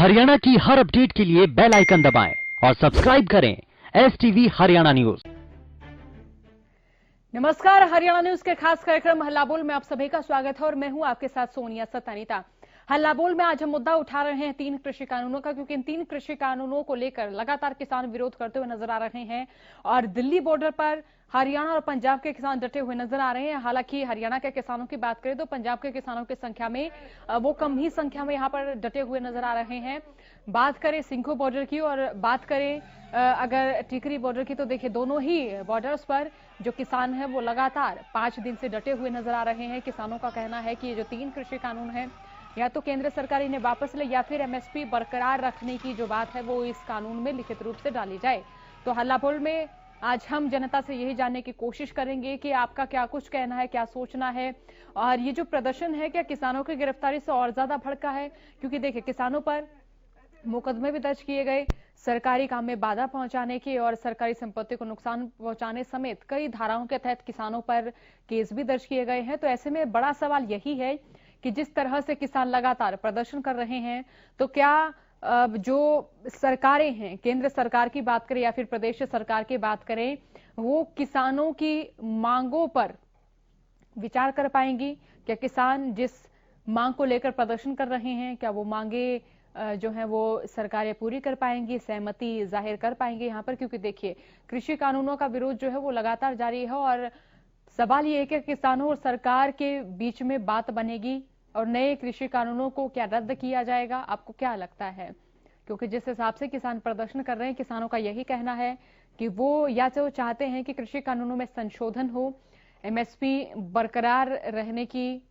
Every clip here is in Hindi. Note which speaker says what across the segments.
Speaker 1: हरियाणा की हर अपडेट के लिए बेल आइकन दबाएं और सब्सक्राइब करें STV हरियाणा न्यूज।
Speaker 2: नमस्कार, हरियाणा न्यूज के खास कार्यक्रम हल्ला बोल में आप सभी का स्वागत है और मैं हूं आपके साथ सोनिया सतानीता। हल्ला बोल में आज हम मुद्दा उठा रहे हैं 3 कृषि कानूनों का, क्योंकि इन 3 कृषि कानूनों को लेकर लगातार किसान विरोध करते हुए नजर आ रहे हैं और दिल्ली बॉर्डर पर हरियाणा और पंजाब के किसान डटे हुए नजर आ रहे हैं। हालांकि हरियाणा के किसानों की बात करें तो पंजाब के किसानों की संख्या में वो कम ही संख्या में यहाँ पर डटे हुए नजर आ रहे हैं। बात करें सिंघू बॉर्डर की और बात करें अगर टिकरी बॉर्डर की, तो देखिए दोनों ही बॉर्डर्स पर जो किसान हैं वो लगातार 5 दिन से डटे हुए नजर आ रहे हैं। किसानों का कहना है कि ये जो 3 कृषि कानून हैं, या तो केंद्र सरकार इन्हें वापस ले या फिर MSP बरकरार रखने की जो बात है वो इस कानून में लिखित रूप से डाली जाए। तो हल्ला बोल में आज हम जनता से यही जानने की कोशिश करेंगे कि आपका क्या कुछ कहना है, क्या सोचना है, और ये जो प्रदर्शन है क्या किसानों की गिरफ्तारी से और ज्यादा भड़का है? क्योंकि देखिए किसानों पर मुकदमे भी दर्ज किए गए, सरकारी काम में बाधा पहुंचाने की और सरकारी संपत्ति को नुकसान पहुंचाने समेत कई धाराओं के तहत किसानों पर केस भी दर्ज किए गए हैं। तो ऐसे में बड़ा सवाल यही है कि जिस तरह से किसान लगातार प्रदर्शन कर रहे हैं, तो क्या जो सरकारें हैं, केंद्र सरकार की बात करें या फिर प्रदेश सरकार की बात करें, वो किसानों की मांगों पर विचार कर पाएंगी? क्या किसान जिस मांग को लेकर प्रदर्शन कर रहे हैं, क्या वो मांगे जो है वो सरकारें पूरी कर पाएंगी, सहमति जाहिर कर पाएंगे यहाँ पर? क्योंकि देखिए कृषि कानूनों का विरोध जो है वो लगातार जारी है और सवाल ये है कि किसानों और सरकार के बीच में बात बनेगी और नए कृषि कानूनों को क्या रद्द किया जाएगा? आपको क्या लगता है? क्योंकि जिस हिसाब से किसान प्रदर्शन कर रहे हैं, किसानों का यही कहना है कि वो या तो चाहते हैं कि कृषि कानूनों में संशोधन हो, MSP बरकरार रहने की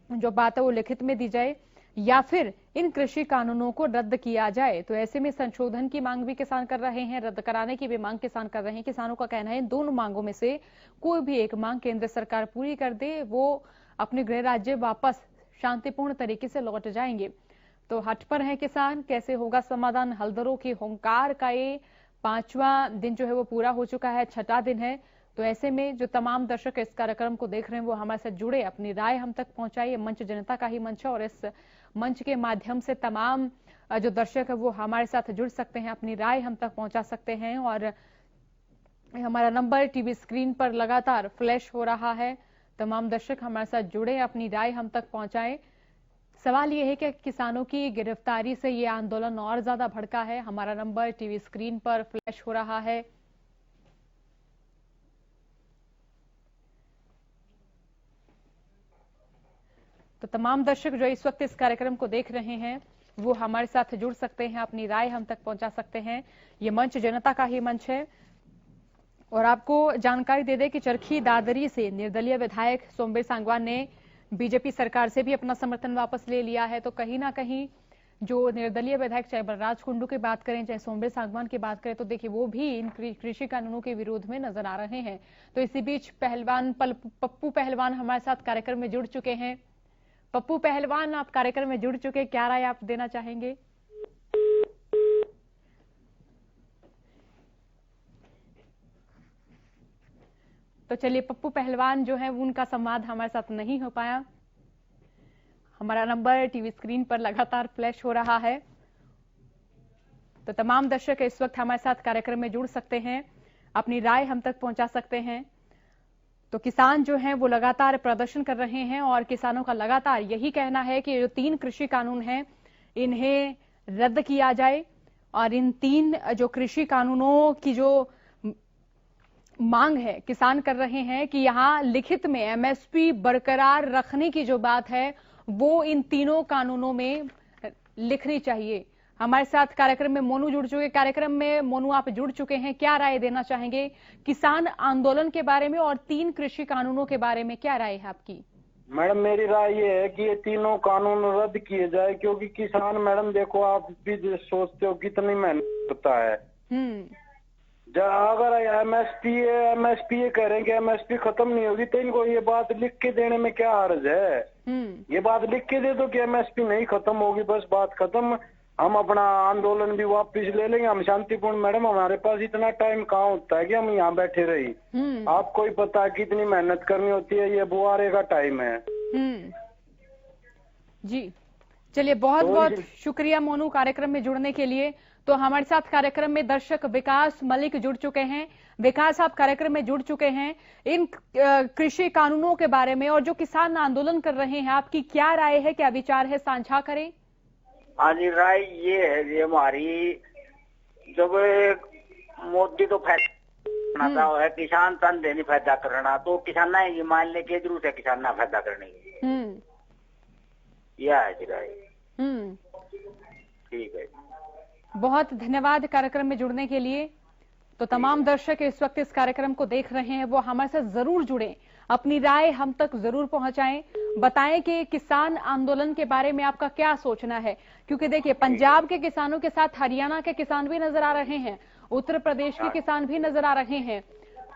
Speaker 2: जो बात है वो लिखित में दी जाए, या फिर इन कृषि कानूनों को रद्द किया जाए। तो ऐसे में संशोधन की मांग भी किसान कर रहे हैं, रद्द कराने की भी मांग किसान कर रहे हैं। किसानों का कहना है इन दोनों मांगों में से कोई भी एक मांग केंद्र सरकार पूरी कर दे, वो अपने गृह राज्य वापस शांतिपूर्ण तरीके से लौट जाएंगे। तो हट पर है किसान, कैसे होगा समाधान? हलदरों की हुंकार का ये 5वां दिन जो है वो पूरा हो चुका है, 6ठा दिन है। तो ऐसे में जो तमाम दर्शक इस कार्यक्रम को देख रहे हैं वो हमारे साथ जुड़े, अपनी राय हम तक पहुंचाइए। मंच जनता का ही मंच है और इस मंच के माध्यम से तमाम जो दर्शक है वो हमारे साथ जुड़ सकते हैं, अपनी राय हम तक पहुंचा सकते हैं। और हमारा नंबर टीवी स्क्रीन पर लगातार फ्लैश हो रहा है। तमाम दर्शक हमारे साथ जुड़े, अपनी राय हम तक पहुंचाएं। सवाल यह है कि किसानों की गिरफ्तारी से ये आंदोलन और ज्यादा भड़का है। हमारा नंबर टीवी स्क्रीन पर फ्लैश हो रहा है। तो तमाम दर्शक जो इस वक्त इस कार्यक्रम को देख रहे हैं वो हमारे साथ जुड़ सकते हैं, अपनी राय हम तक पहुंचा सकते हैं। ये मंच जनता का ही मंच है। और आपको जानकारी दे दें कि चरखी दादरी से निर्दलीय विधायक सोमवीर सांगवान ने बीजेपी सरकार से भी अपना समर्थन वापस ले लिया है। तो कहीं ना कहीं जो निर्दलीय विधायक, चाहे बलराज कुंडू की बात करें चाहे सोमवीर सांगवान की बात करें, तो देखिए वो भी इन कृषि कानूनों के विरोध में नजर आ रहे हैं। तो इसी बीच पप्पू पहलवान हमारे साथ कार्यक्रम में जुड़ चुके हैं। पप्पू पहलवान, आप कार्यक्रम में जुड़ चुके, क्या राय आप देना चाहेंगे? तो चलिए, पप्पू पहलवान जो है उनका संवाद हमारे साथ नहीं हो पाया। हमारा नंबर टीवी स्क्रीन पर लगातार फ्लैश हो रहा है। तो तमाम दर्शक इस वक्त हमारे साथ कार्यक्रम में जुड़ सकते हैं, अपनी राय हम तक पहुंचा सकते हैं। तो किसान जो हैं वो लगातार प्रदर्शन कर रहे हैं और किसानों का लगातार यही कहना है कि जो 3 कृषि कानून हैं इन्हें रद्द किया जाए और इन 3 जो कृषि कानूनों की जो मांग है किसान कर रहे हैं कि यहां लिखित में MSP बरकरार रखने की जो बात है वो इन तीनों कानूनों में लिखनी चाहिए। हमारे साथ कार्यक्रम में मोनू जुड़ चुके। कार्यक्रम में मोनू आप जुड़ चुके हैं, क्या राय देना चाहेंगे किसान आंदोलन के बारे में और 3 कृषि कानूनों के बारे में? क्या राय है आपकी?
Speaker 3: मैडम मेरी राय ये है कि ये तीनों कानून रद्द किए जाए, क्योंकि किसान, मैडम देखो आप भी सोचते हो कितनी मेहनत होता है। अगर MSP कह रहे हैं कि MSP खत्म नहीं होगी, तो इनको ये बात लिख के देने में क्या हर्ज है? ये बात लिख के दे दो कि MSP नहीं खत्म होगी, बस बात खत्म। हम अपना आंदोलन भी वापस ले लेंगे, हम शांतिपूर्ण। मैडम हमारे पास इतना टाइम कहाँ होता है कि हम यहाँ बैठे रही। आपको ही पता है कितनी मेहनत करनी होती है, ये बुआरे का टाइम है।
Speaker 2: जी चलिए, बहुत बहुत शुक्रिया मोनू कार्यक्रम में जुड़ने के लिए। तो हमारे साथ कार्यक्रम में दर्शक विकास मलिक जुड़ चुके हैं। विकास, आप कार्यक्रम में जुड़ चुके हैं। इन कृषि कानूनों के बारे में और जो किसान आंदोलन कर रहे हैं, आपकी क्या राय है, क्या विचार है, साझा करें।
Speaker 4: हाँ जी, राय ये है जी हमारी, जब मोदी तो फायदा है, किसान तन देनी फायदा करना, तो किसान ये मान ले के जरूरत है किसान ना फायदा करने की। यह है जी राय। ठीक है,
Speaker 2: बहुत धन्यवाद कार्यक्रम में जुड़ने के लिए। तो तमाम दर्शक इस वक्त इस कार्यक्रम को देख रहे हैं, वो हमारे साथ जरूर जुड़ें, अपनी राय हम तक जरूर पहुंचाएं, बताएं कि किसान आंदोलन के बारे में आपका क्या सोचना है। क्योंकि देखिए, पंजाब के किसानों के साथ हरियाणा के किसान भी नजर आ रहे हैं, उत्तर प्रदेश के किसान भी नजर आ रहे हैं।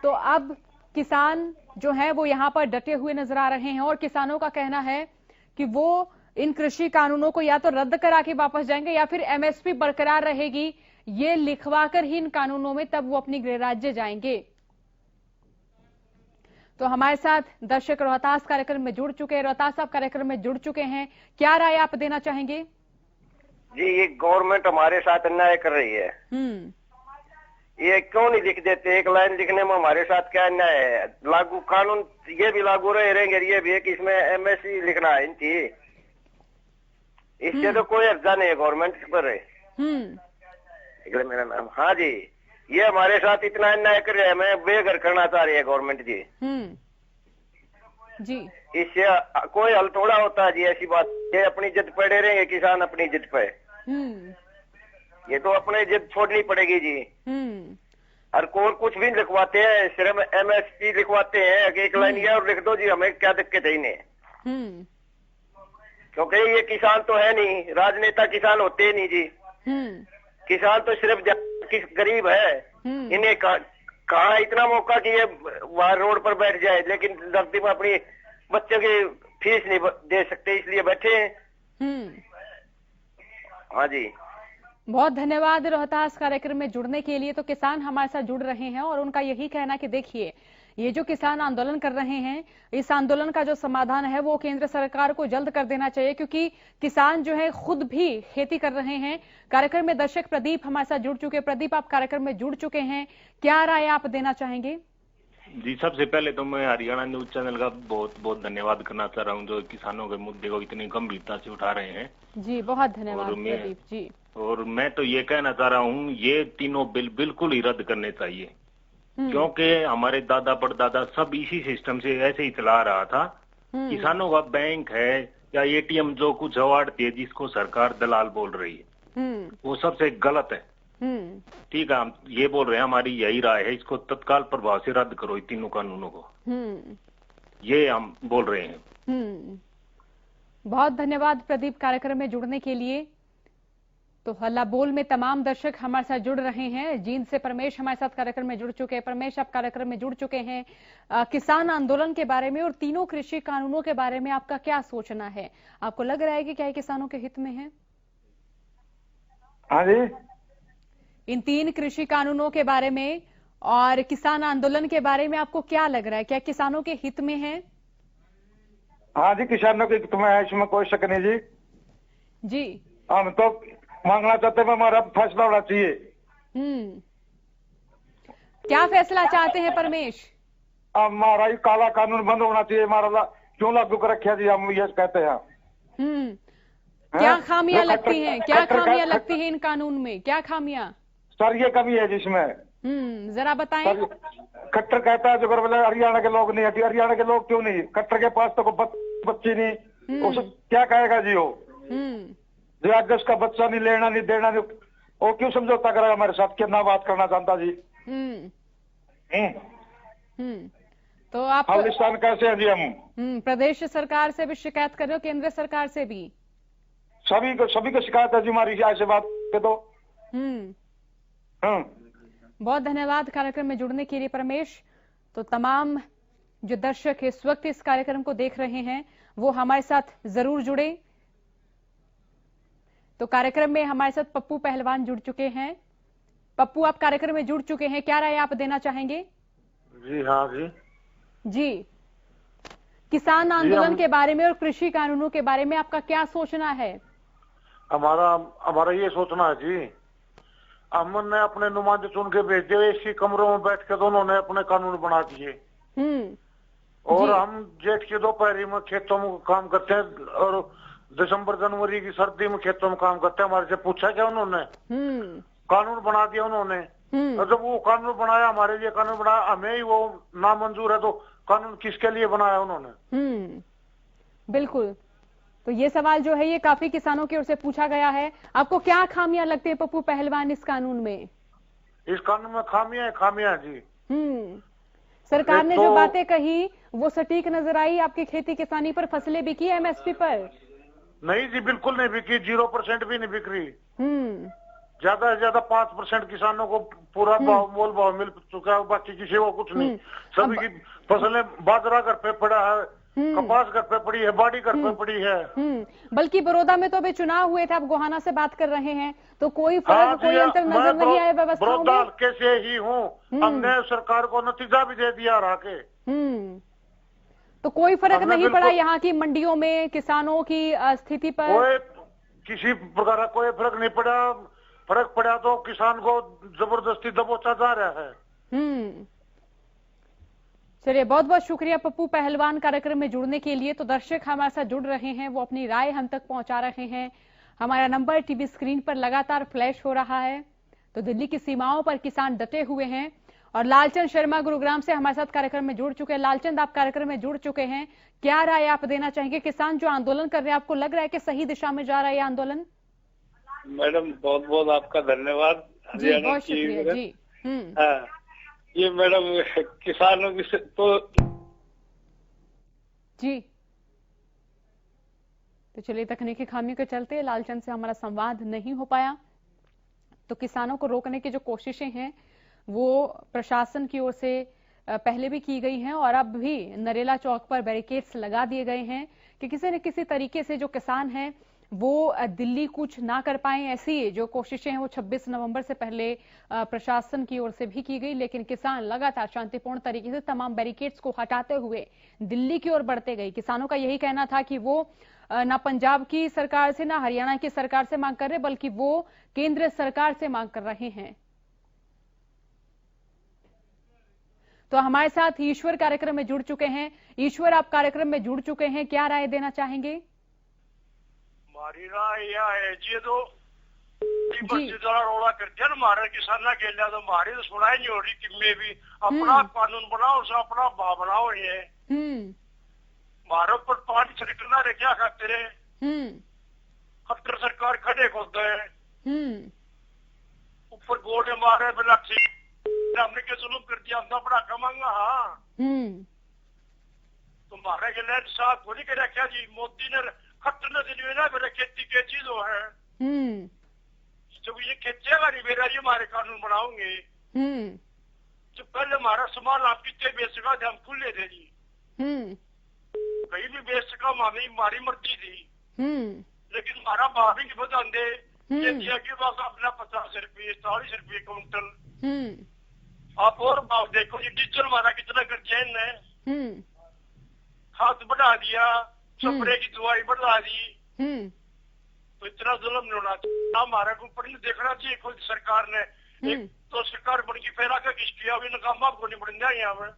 Speaker 2: तो अब किसान जो है वो यहाँ पर डटे हुए नजर आ रहे हैं और किसानों का कहना है कि वो इन कृषि कानूनों को या तो रद्द करा के वापस जाएंगे या फिर एमएसपी बरकरार रहेगी, ये लिखवाकर ही इन कानूनों में तब वो अपनी गृह राज्य जाएंगे। तो हमारे साथ दर्शक रोहतास कार्यक्रम में जुड़ चुके हैं। रोहतास, आप कार्यक्रम में जुड़ चुके हैं, क्या राय आप देना चाहेंगे।
Speaker 5: जी, ये गवर्नमेंट हमारे साथ अन्याय कर रही है। ये क्यों नहीं लिख देते, एक लाइन लिखने में हमारे साथ क्या अन्याय है। लागू कानून ये भी लागू रहेंगे, ये भी है कि इसमें एमएसपी लिखना है इनकी, इससे तो कोई अर्जा नहीं है गवर्नमेंट पर। मेरा नाम, हाँ जी, ये हमारे साथ इतना अन्याय कर रहे हैं, हमें बेघर करना चाह रही है गवर्नमेंट जी।
Speaker 2: जी,
Speaker 5: इससे कोई हल थोड़ा होता है जी, ऐसी बात। ये अपनी जिद पड़े रहेंगे किसान, अपनी जिद पे। ये तो अपनी जिद छोड़नी पड़ेगी जी। और कोई कुछ भी लिखवाते हैं, सिर्फ एमएसपी लिखवाते हैं कि एक लाइन ये और लिख दो जी, हमें क्या दिक्कत है इन्हें। क्योंकि ये किसान तो है नहीं, राजनेता किसान होते ही नहीं जी। किसान तो सिर्फ गरीब है। इन्हें कहा इतना मौका कि ये वहां रोड पर बैठ जाए, लेकिन धरती में अपनी बच्चों की फीस नहीं दे सकते, इसलिए बैठे हैं। हाँ जी,
Speaker 2: बहुत धन्यवाद रोहतास कार्यक्रम में जुड़ने के लिए। तो किसान हमारे साथ जुड़ रहे हैं और उनका यही कहना कि देखिए, ये जो किसान आंदोलन कर रहे हैं, इस आंदोलन का जो समाधान है वो केंद्र सरकार को जल्द कर देना चाहिए, क्योंकि किसान जो है खुद भी खेती कर रहे हैं। कार्यक्रम में दर्शक प्रदीप हमारे साथ जुड़ चुके हैं। प्रदीप, आप कार्यक्रम में जुड़ चुके हैं, क्या राय आप देना चाहेंगे।
Speaker 6: जी, सबसे पहले तो मैं हरियाणा न्यूज चैनल का बहुत बहुत धन्यवाद करना चाह रहा हूँ, जो किसानों के मुद्दे को इतनी गंभीरता से उठा रहे हैं।
Speaker 2: जी, बहुत धन्यवाद प्रदीप जी।
Speaker 6: और मैं तो ये कहना चाह रहा हूँ, ये तीनों बिल बिल्कुल ही रद्द करने चाहिए, क्योंकि हमारे दादा परदादा सब इसी सिस्टम से ऐसे ही चला रहा था। किसानों का बैंक है या एटीएम जो कुछ अवार्ड है, जिसको सरकार दलाल बोल रही है, वो सबसे गलत है। ठीक है, हम ये बोल रहे हैं, हमारी यही राय है, इसको तत्काल प्रभाव से रद्द करो, इन तीनों कानूनों को। ये हम बोल रहे हैं।
Speaker 2: बहुत धन्यवाद प्रदीप कार्यक्रम में जुड़ने के लिए। तो हल्ला बोल में तमाम दर्शक हमारे साथ जुड़ रहे हैं। जींद से परमेश हमारे साथ कार्यक्रम में जुड़ चुके हैं। परमेश, आप कार्यक्रम में जुड़ चुके हैं। किसान आंदोलन के बारे में और तीनों कृषि कानूनों के बारे में आपका क्या सोचना है। आपको लग रहा है कि क्या ये किसानों के हित में है।
Speaker 3: हाँ जी,
Speaker 2: इन तीन कृषि कानूनों के बारे में और किसान आंदोलन के बारे में आपको क्या लग रहा है, क्या किसानों के हित में है।
Speaker 3: हाँ जी, किसानों के हित में है, इसमें कोई शक नहीं जी।
Speaker 2: जी,
Speaker 3: हम तो मांगना चाहते हैं, हमारा फैसला होना चाहिए।
Speaker 2: क्या फैसला चाहते हैं परमेश।
Speaker 3: हमारा ये काला कानून बंद होना चाहिए, हमारा क्यों लागू कर रखा जी, हम ये कहते हैं।
Speaker 2: क्या खामियां लगती हैं, क्या खामियां लगती हैं इन कानून में, क्या खामियां।
Speaker 3: सर, ये कमी है जिसमें,
Speaker 2: जरा बताएं।
Speaker 3: खट्टर कहता है जो हरियाणा के लोग नहीं, हरियाणा के लोग क्यों नहीं, खट्टर के पास तो बच्ची नहीं, उसे क्या कहेगा जी वो। जो आज उसका बच्चा नहीं लेना नहीं देना नहीं, वो क्यों समझौता करेगा हमारे साथ, कितना बात करना चाहता जी।
Speaker 2: तो आप
Speaker 3: खालिस्तान कैसे हैं जी हम।
Speaker 2: प्रदेश सरकार से भी शिकायत कर रहे हो, केंद्र सरकार से भी।
Speaker 3: सभी को शिकायत है जी हमारी ऐसे बात पे तो।
Speaker 2: बहुत धन्यवाद कार्यक्रम में जुड़ने के लिए परमेश। तो तमाम जो दर्शक इस वक्त इस कार्यक्रम को देख रहे हैं वो हमारे साथ जरूर जुड़े। तो कार्यक्रम में हमारे साथ पप्पू पहलवान जुड़ चुके हैं। पप्पू, आप कार्यक्रम में जुड़ चुके हैं, क्या राय आप देना चाहेंगे।
Speaker 5: जी हाँ जी।
Speaker 2: जी, किसान आंदोलन के बारे में और कृषि कानूनों के बारे में आपका क्या सोचना है।
Speaker 7: हमारा ये सोचना है जी, हमने अपने नुमाइंदे चुन के भेज दिए, इसी कमरों में बैठ के दोनों ने अपने कानून बना दिए। और हम जेठ की दोपहरी में खेतों में काम करते हैं और दिसंबर जनवरी की सर्दी में खेतों में काम करते हैं। हमारे से पूछा क्या उन्होंने? कानून बना दिया उन्होंने। और जब वो कानून बनाया, हमारे लिए कानून बनाया, हमें ही वो नामंजूर है, तो कानून किसके लिए बनाया उन्होंने?
Speaker 2: बिल्कुल। तो ये सवाल जो है ये काफी किसानों की ओर से पूछा गया है। आपको क्या खामियां लगती है पप्पू पहलवान इस कानून में?
Speaker 7: इस कानून में खामियां जी।
Speaker 2: सरकार ने जो बातें कही वो सटीक नजर आई आपकी खेती किसानी पर? फसलें बिकी एमएसपी पर?
Speaker 7: नहीं जी, बिल्कुल नहीं बिकी, 0% भी नहीं बिक रही। ज्यादा से ज्यादा 5% किसानों को पूरा मोल भाव मिल चुका है, बाकी किसी को कुछ नहीं। सभी की फसलें, बाजरा घर पे पड़ा है, कपास घर पे पड़ी है, बाड़ी घर पे पड़ी है।
Speaker 2: बल्कि बड़ौदा में तो अभी चुनाव हुए थे, आप गोहाना से बात कर रहे हैं, तो कोई फर्क, कोई अंतर नजर नहीं आया व्यवस्थाओं में?
Speaker 7: बड़ौदा हल्के से ही हूँ, हमने सरकार को नतीजा भी दे दिया रहा के।
Speaker 2: तो कोई फर्क नहीं पड़ा यहाँ की मंडियों में किसानों की स्थिति पर?
Speaker 7: किसी प्रकार का कोई फर्क नहीं पड़ा। फर्क पड़ा तो किसान को जबरदस्ती दबोचा जा रहा है।
Speaker 2: चलिए, बहुत बहुत शुक्रिया पप्पू पहलवान कार्यक्रम में जुड़ने के लिए। तो दर्शक हमारे साथ जुड़ रहे हैं, वो अपनी राय हम तक पहुंचा रहे हैं। हमारा नंबर टीवी स्क्रीन पर लगातार फ्लैश हो रहा है। तो दिल्ली की सीमाओं पर किसान डटे हुए हैं। और लालचंद शर्मा गुरुग्राम से हमारे साथ कार्यक्रम में जुड़ चुके हैं। लालचंद, आप कार्यक्रम में जुड़ चुके हैं, क्या राय आप देना चाहेंगे? किसान जो आंदोलन कर रहे हैं, आपको लग रहा है कि सही दिशा में जा रहा है ये आंदोलन?
Speaker 8: मैडम बहुत बहुत आपका धन्यवाद।
Speaker 2: जी, बहुत शुक्रिया जी।
Speaker 8: ये मैडम किसानों की तो
Speaker 2: जी, तो चलिए, तकनीकी खामियों के चलते लालचंद से हमारा संवाद नहीं हो पाया। तो किसानों को रोकने की जो कोशिशें हैं वो प्रशासन की ओर से पहले भी की गई हैं और अब भी नरेला चौक पर बैरिकेड्स लगा दिए गए हैं कि किसी न किसी तरीके से जो किसान हैं वो दिल्ली कुछ ना कर पाए। ऐसी जो कोशिशें हैं वो 26 नवंबर से पहले प्रशासन की ओर से भी की गई, लेकिन किसान लगातार शांतिपूर्ण तरीके से तमाम बैरिकेड्स को हटाते हुए दिल्ली की ओर बढ़ते गए। किसानों का यही कहना था कि वो ना पंजाब की सरकार से, ना हरियाणा की सरकार से मांग कर रहे, बल्कि वो केंद्र सरकार से मांग कर रहे हैं। तो हमारे साथ ईश्वर कार्यक्रम में जुड़ चुके हैं। ईश्वर, आप कार्यक्रम में जुड़ चुके हैं, क्या राय देना चाहेंगे?
Speaker 9: हमारी राय यह है जी, तो रोड़ा करते हैं हमारे किसाना के लिए, तो हमारी तो सुनाई नहीं हो रही कि मैं भी अपना कानून बनाओ, अपना भाव बनाओ। ये हमारे ऊपर पानी छिड़कना रे क्या खाते रहे, खट्टर सरकार खड़े खोद है, ऊपर गोड़े मारे बिना हमने क्या जुलूम कर दिया, हमने अपना कमांगा। हाँ, तुम्हारे के लिए साथ थोड़ी कर रखा जी, मोदी ने खट्टर ने दिली ना मेरे खेती के चीजों है। जब ये खेचेगा नहीं मेरा, ये हमारे कानून बनाओगे। जब पहले हमारा सामान आप कितने बेच सका थे, हम खुले थे जी, कहीं भी बेच सका, हमारी मर्जी थी। लेकिन हमारा भाव ही नहीं बता दे, ये दिया कि बस अपना 50 रुपये 40 रुपये क्विंटल। आप और भाव देखो जी, डीजल हमारा कितना कर चैन, खाद बढ़ा दिया, स्प्रे की दवाई बढ़ा दी। तो इतना जुल्म नहीं होना चाहिए। हमारे ऊपर नहीं देखना चाहिए खुद सरकार ने। एक तो सरकार बन की फैला कर किया, अभी नकामा को नहीं बढ़ जाए यहाँ में।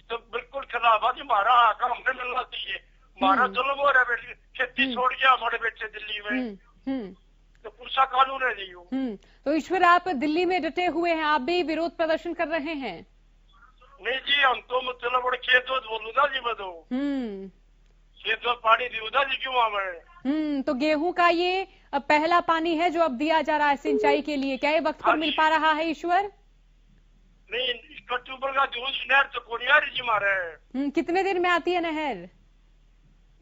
Speaker 9: तो बिल्कुल खिलाफ है, हमारा काम हमें मिलना चाहिए। हमारा जुल्म हो रहा है, खेती छोड़ गया हमारे बेटे दिल्ली में, तो पुरसा कानून है जी।
Speaker 2: तो ईश्वर, आप दिल्ली में डटे हुए हैं, आप भी विरोध प्रदर्शन कर रहे हैं?
Speaker 9: नहीं जी, हम तो मतलब खेत बोलू ना जी, मैं तो खेत पानी दूधा जी क्यों हमें।
Speaker 2: तो गेहूं का ये पहला पानी है जो अब दिया जा रहा है सिंचाई के लिए, क्या ये वक्त पर मिल पा रहा है ईश्वर?
Speaker 9: नहीं, अक्टूबर का जून नहर तो कोई आ रही जी हमारे।
Speaker 2: कितने दिन में आती है नहर?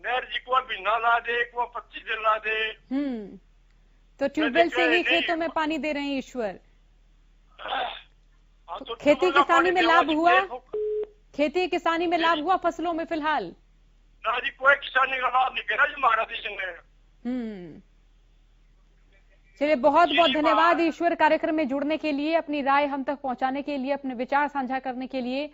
Speaker 9: नहर जी को महीना ला दे, को 25 दिन ला दे।
Speaker 2: तो ट्यूबवेल से ही खेतों में पानी दे रहे हैं ईश्वर। तो खेती किसानी में लाभ हुआ? खेती किसानी में लाभ हुआ फसलों में फिलहाल?
Speaker 9: ना जी, कोई किसानी का लाभ नहीं करा जी हमारा देश में।
Speaker 2: चलिए, बहुत बहुत धन्यवाद ईश्वर कार्यक्रम में जुड़ने के लिए, अपनी राय हम तक पहुंचाने के लिए, अपने विचार साझा करने के लिए।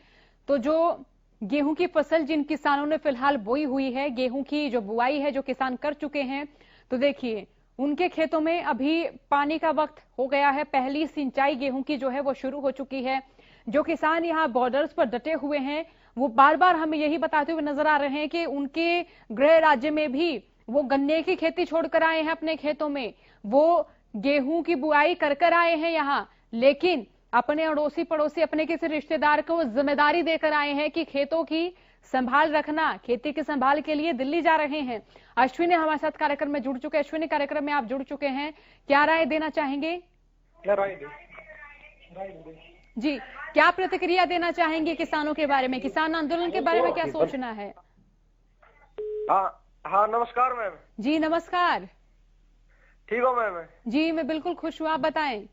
Speaker 2: तो जो गेहूं की फसल जिन किसानों ने फिलहाल बोई हुई है, गेहूं की जो बुआई है जो किसान कर चुके हैं, तो देखिए उनके खेतों में अभी पानी का वक्त हो गया है, पहली सिंचाई गेहूं की जो है वो शुरू हो चुकी है। जो किसान यहाँ बॉर्डर्स पर डटे हुए हैं वो बार बार हमें यही बताते हुए नजर आ रहे हैं कि उनके गृह राज्य में भी वो गन्ने की खेती छोड़कर आए हैं अपने खेतों में, वो गेहूं की बुआई कर आए हैं यहाँ, लेकिन अपने अड़ोसी पड़ोसी अपने किसी रिश्तेदार को जिम्मेदारी देकर आए हैं कि खेतों की संभाल रखना, खेती की संभाल के लिए दिल्ली जा रहे हैं। अश्विनी हमारे साथ कार्यक्रम में जुड़ चुके हैं। अश्विनी, कार्यक्रम में आप जुड़ चुके हैं, क्या राय देना चाहेंगे?
Speaker 3: क्या राय
Speaker 2: जी, क्या प्रतिक्रिया देना चाहेंगे किसानों के बारे में, किसान आंदोलन के बारे में क्या सोचना है?
Speaker 5: हाँ नमस्कार मैम।
Speaker 2: जी नमस्कार।
Speaker 5: ठीक हो मैम?
Speaker 2: जी मैं बिल्कुल खुश हूँ, आप बताएं।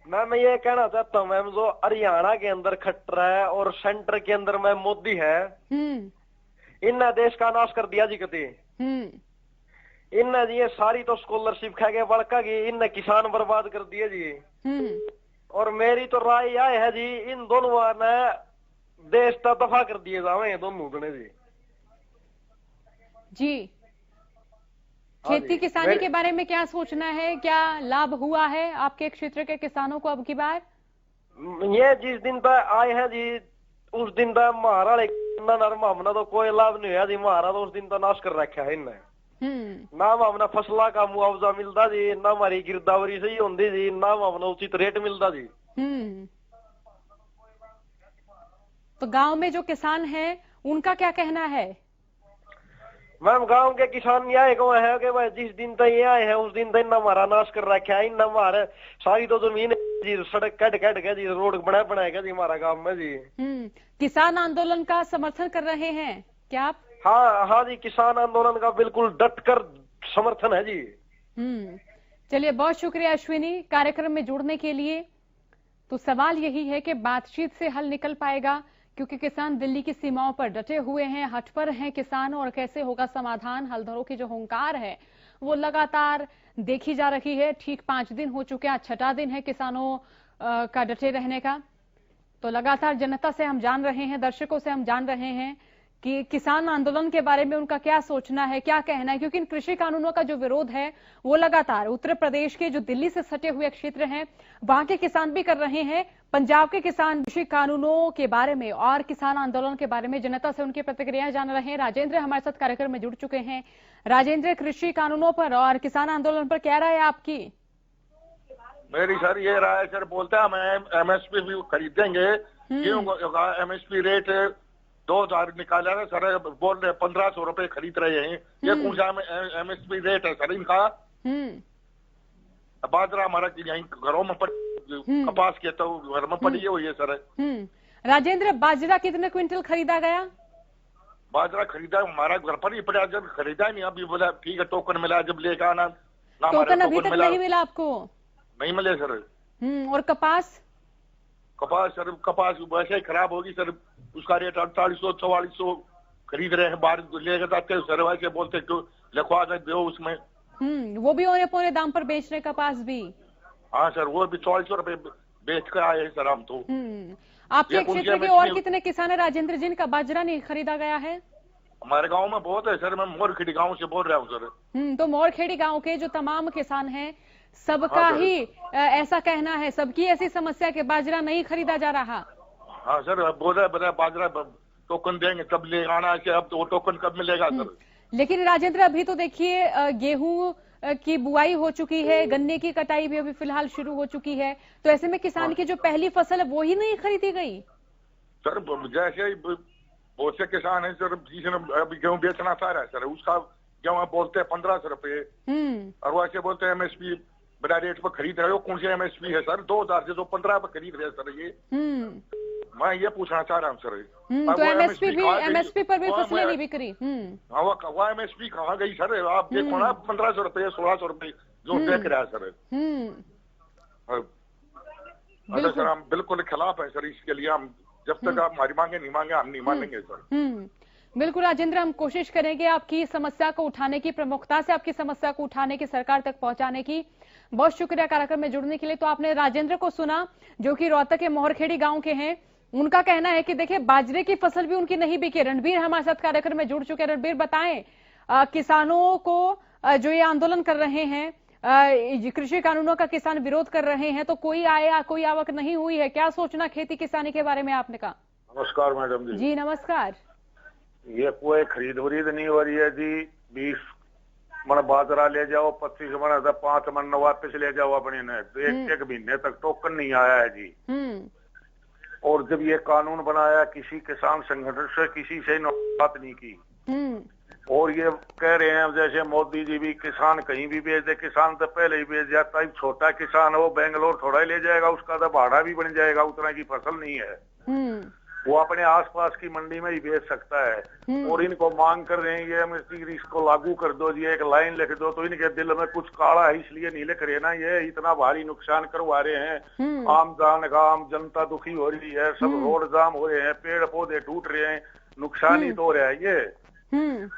Speaker 5: मैं ये कहना चाहता हूँ मैम, जो हरियाणा के अंदर खट्टर है और सेंटर के अंदर मैम मोदी है, इनने देश का नाश कर दिया जी कभी। इनने जी सारी तो स्कॉलरशिप खा के बड़का की, इनने किसान बर्बाद कर दिए जी। और मेरी तो राय यह है जी, इन दोनों ने देश तो दफा कर दिए जावे दोनों ने जी।
Speaker 2: जी, खेती किसानी के बारे में क्या सोचना है, क्या लाभ हुआ है आपके क्षेत्र के किसानों को अब की बार?
Speaker 5: ये जिस दिन तक आए हैं जी उस दिन तक हमारा हमने तो कोई लाभ नहीं हुआ जी। हमारा तो उस दिन तक नाश कर रखा है इनने। ना हमने फसला का मुआवजा मिलता जी, ना हमारी गिरदावरी सही होती जी, ना हमने उचित रेट मिलता जी।
Speaker 2: तो गांव में जो किसान हैं उनका क्या कहना है?
Speaker 5: मैम गांव के किसान यह है कि भाई जिस दिन तक ये आए हैं उस दिन तक हमारा नाश कर रखा है। इन हमारे सारी तो जमीन जी सड़क कट के जी रोड बनाएगा जी हमारा गांव में जी।
Speaker 2: किसान आंदोलन का समर्थन कर रहे हैं क्या आप?
Speaker 5: हाँ जी, किसान आंदोलन का बिल्कुल डट कर समर्थन है जी।
Speaker 2: चलिए बहुत शुक्रिया अश्विनी कार्यक्रम में जुड़ने के लिए। तो सवाल यही है कि बातचीत से हल निकल पाएगा, क्योंकि किसान दिल्ली की सीमाओं पर डटे हुए हैं, हट पर हैं किसान, और कैसे होगा समाधान? हलधरों की जो हुंकार है वो लगातार देखी जा रही है। ठीक 5 दिन हो चुके हैं, 6ठा दिन है किसानों का डटे रहने का। तो लगातार जनता से हम जान रहे हैं, दर्शकों से हम जान रहे हैं कि किसान आंदोलन के बारे में उनका क्या सोचना है, क्या कहना है, क्योंकि इन कृषि कानूनों का जो विरोध है वो लगातार उत्तर प्रदेश के जो दिल्ली से सटे हुए क्षेत्र हैं वहां के किसान भी कर रहे हैं। पंजाब के किसान कृषि कानूनों के बारे में और किसान आंदोलन के बारे में जनता से उनकी प्रतिक्रियाएं जान रहे हैं। राजेंद्र हमारे साथ कार्यक्रम में जुड़ चुके हैं। राजेंद्र, कृषि कानूनों पर और किसान आंदोलन पर क्या राय है आपकी?
Speaker 7: मेरी सर ये राय, सर बोलते हैं हम एमएसपी भी खरीदेंगे, एमएसपी रेट 2000 निकाला है सर, बोल रहे 1500 रुपए खरीद रहे हैं। ये कौन सा एमएसपी रेट है सर इनका? बाजरा हमारा यहीं घरों में कपास के तो घर में पड़ी हुई है सर।
Speaker 2: राजेंद्र, बाजरा कितने क्विंटल खरीदा गया?
Speaker 7: बाजरा खरीदा हमारा घर पर ही पड़ा, जब खरीदा नहीं अभी बोला ठीक है टोकन मिला, जब लेकर आना।
Speaker 2: टोकन अभी तक नहीं मिला आपको?
Speaker 7: नहीं मिले सर।
Speaker 2: और कपास?
Speaker 7: कपास सर, कपास वैसे ही खराब होगी सर, उसका रेट 4800-4400 खरीद रहे हैं। बाहर लेकर जाते सर, वैसे बोलते क्यों लिखवा दो उसमें।
Speaker 2: वो भी औने पौने दाम पर बेच रहे कपास भी?
Speaker 7: हाँ सर, वो भी 4400 रुपए बेच कर आए हैं सर हम तो।
Speaker 2: आपके क्षेत्र के और कितने किसान है राजेंद्र जिनका बाजरा नहीं खरीदा गया है?
Speaker 7: हमारे गांव में बहुत है सर, मैं मोरखेड़ी गांव से बोल रहा हूँ सर।
Speaker 2: तो मोरखेड़ी गांव के जो तमाम किसान हैं सबका ही ऐसा कहना है, सबकी ऐसी समस्या कि बाजरा नहीं खरीदा जा रहा।
Speaker 7: हाँ सर, बोल रहे बाजरा टोकन देंगे तब ले आना है, अब तो टोकन कब मिलेगा सर?
Speaker 2: लेकिन राजेंद्र अभी तो देखिए गेहूं की बुआई हो चुकी है, गन्ने की कटाई भी अभी फिलहाल शुरू हो चुकी है, तो ऐसे में किसान की जो पहली फसल है वो ही नहीं खरीदी गई
Speaker 7: सर। जैसे बहुत से किसान है सर, जिसने अभी गेहूं बेचना चाह रहा है सर, उसका गेहूं बोलते हैं 1500 रुपए, और वैसे बोलते हैं एमएसपी बड़ा रेट पर खरीद रहे हो। कौन सी एमएसपी है सर? 2000 से 15 पर खरीद रहे हैं सर। ये मैं ये पूछना चाह रहा हूँ सर।
Speaker 2: तो एमएसपी पर भी फसलें नहीं बिक रही।
Speaker 7: वो एमएसपी कहाँ गई सर? आप देखो ना 1500 रुपए 1600 रुपए जो देख रहा है सर। अरे सर हम बिल्कुल खिलाफ है सर इसके लिए। हम जब तक आप हमारी मांगे नहीं मांगे हम नहीं मानेंगे सर।
Speaker 2: बिल्कुल राजेंद्र, हम कोशिश करेंगे आपकी समस्या को उठाने की, प्रमुखता से आपकी समस्या को उठाने की, सरकार तक पहुंचाने की। बहुत शुक्रिया कार्यक्रम में जुड़ने के लिए। तो आपने राजेंद्र को सुना जो कि रोहतक के मोहरखेड़ी गांव के हैं। उनका कहना है कि देखिए बाजरे की फसल भी उनकी नहीं बिकी। रणबीर हमारे साथ कार्यक्रम में जुड़ चुके हैं। रणबीर बताएं, किसानों को जो ये आंदोलन कर रहे हैं, कृषि कानूनों का किसान विरोध कर रहे हैं, तो कोई आया, कोई आवक नहीं हुई है, क्या सोचना खेती किसानी के बारे में आपने कहा?
Speaker 7: नमस्कार मैडम जी।
Speaker 2: जी नमस्कार।
Speaker 7: ये कोई खरीद वरीद नहीं हो रही है जी। 20 मन बाजरा ले जाओ, 25 मन 5 मन वापस ले जाओ अपने ने। तो एक महीने तक टोकन नहीं आया है जी। और जब ये कानून बनाया किसी किसान संगठन से किसी से बात नहीं की। और ये कह रहे हैं जैसे मोदी जी भी किसान कहीं भी भेज दे, किसान तो पहले ही भेज जाता है। छोटा किसान है वो बेंगलोर थोड़ा ही ले जाएगा, उसका तो भाड़ा भी बन जाएगा, उतना की फसल नहीं है। वो अपने आसपास की मंडी में ही बेच सकता है। और इनको मांग कर रहे हैं ये हम इसको लागू कर दो जी, एक लाइन लिख दो। तो इनके दिल में कुछ काला है इसलिए नहीं लिख रहे ना। ये इतना भारी नुकसान करवा रहे हैं, आम जनता दुखी हो रही है, सब रोड जाम हो रहे हैं, पेड़ पौधे टूट रहे हैं, नुकसान ही तो हो रहा है। ये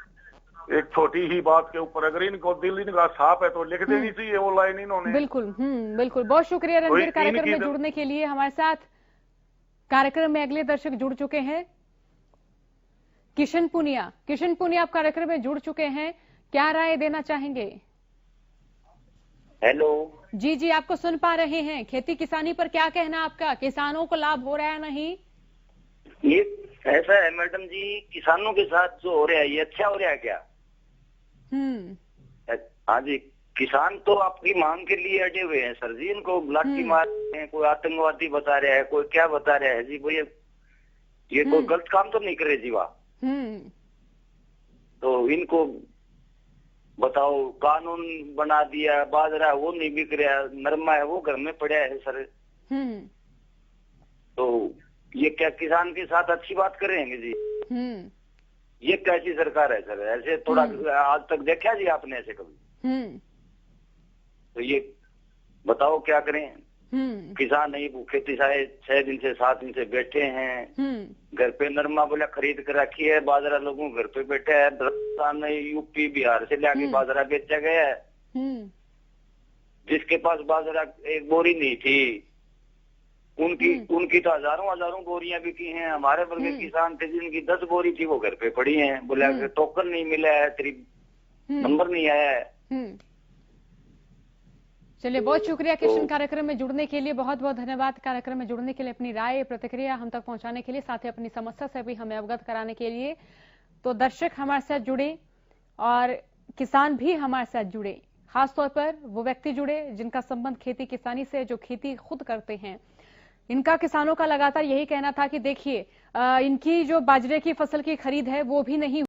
Speaker 7: एक छोटी ही बात के ऊपर अगर इनको दिल इनका साफ है तो लिख देनी चाहिए वो लाइन इन्होंने।
Speaker 2: बिल्कुल बिल्कुल। बहुत शुक्रिया रणवीर कार्यक्रम में जुड़ने के लिए। हमारे साथ कार्यक्रम में अगले दर्शक जुड़ चुके हैं, किशन पुनिया। किशन पुनिया, आप कार्यक्रम में जुड़ चुके हैं, क्या राय देना चाहेंगे?
Speaker 4: हेलो
Speaker 2: जी जी, आपको सुन पा रहे हैं। खेती किसानी पर क्या कहना आपका? किसानों को लाभ हो रहा है नहीं?
Speaker 4: ये ऐसा है मैडम जी, किसानों के साथ जो हो रहा है ये अच्छा हो रहा है क्या? हाँ जी, किसान तो आपकी मांग के लिए अटे हुए हैं सर जी। इनको लाठी मार रहे हैं, कोई आतंकवादी बता रहा है, कोई क्या बता रहा है जी। भैया ये कोई गलत काम तो नहीं करे जी वाह। तो इनको बताओ, कानून बना दिया, बाजरा वो नहीं बिक रहा, नरमा है वो घर में पड़ा है सर। तो ये क्या किसान के साथ अच्छी बात करेंगे जी? ये कैसी सरकार है सर? ऐसे थोड़ा आज तक देखा जी आपने ऐसे कभी? तो ये बताओ क्या करें? किसान नहीं भूखे 6 दिन से 7 दिन से बैठे हैं। घर पे नरमा बोला खरीद कर रखी है, बाजरा लोगों घर पे बैठा है। राजस्थान में यूपी बिहार से लाके बाजरा बेचा गया है। जिसके पास बाजरा एक बोरी नहीं थी उनकी तो हजारों बोरियां बिकी हैं। हमारे वर्ग के किसान थे जिनकी 10 बोरी थी वो घर पे पड़ी हैं। बोला टोकन नहीं मिला है, नंबर नहीं आया है।
Speaker 2: चलिए, बहुत शुक्रिया किशन, कार्यक्रम में जुड़ने के लिए। बहुत बहुत धन्यवाद कार्यक्रम में जुड़ने के लिए, अपनी राय प्रतिक्रिया हम तक पहुंचाने के लिए, साथ ही अपनी समस्या से भी हमें अवगत कराने के लिए। तो दर्शक हमारे साथ जुड़े और किसान भी हमारे साथ जुड़े, खासतौर पर वो व्यक्ति जुड़े जिनका संबंध खेती किसानी से, जो खेती खुद करते हैं। इनका किसानों का लगातार यही कहना था कि देखिए, इनकी जो बाजरे की फसल की खरीद है वो भी नहीं